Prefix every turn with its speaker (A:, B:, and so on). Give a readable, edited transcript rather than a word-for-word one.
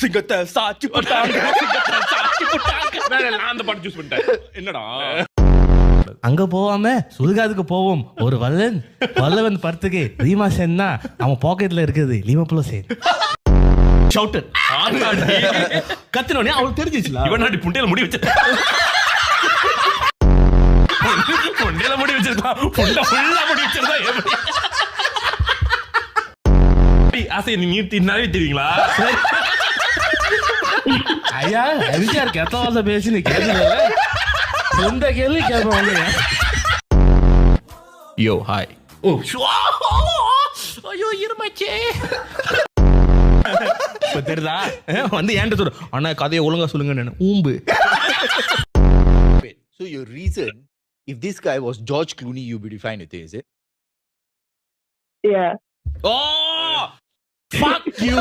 A: சிங்கத்தை சாச்சி போட்டாங்க, சிங்கத்தை சாச்சி போட்டாங்க.
B: நான் அந்த பாட்டு சூஸ் பண்ணிட்டேன். என்னடா
C: அங்க போவாம சுடுகாதுக்கு போவோம். ஒரு வல்லவன் படத்துக்கு ரீமா சென்னா அவன் பாக்கெட்ல இருக்குது லீமா சேன்.
A: ஷவுட்டட் கத்தினோடனே அவளுக்கு தெரிஞ்சிச்சுல,
B: இவன் நாடி புண்டையில முடி வச்சிருக்கான். புண்டையில முடி வச்சிருக்கான், புண்டை ஃபுல்லா முடி வச்சிருக்கான். ஆசை நீ நீட்டினாலே தெரியுங்களா?
C: ஐயா எம்ஜிஆர் கெத்த வார்த்தை பேசி நீ கேட்கல, இந்த கேள்வி கேட்பாங்க.
A: யோ ஹாய்.
B: ஓ
A: ஐயோ இருமாச்சே. தெரியுதா வந்து ஏன்ட்ட சொல்ற அண்ணா கதையை ஒழுங்கா சொல்லுங்க. ஊம்பு.
D: So your reason, if this guy was George Clooney, you'd be fine with it, is it?
E: Yeah.
A: Oh, fuck you.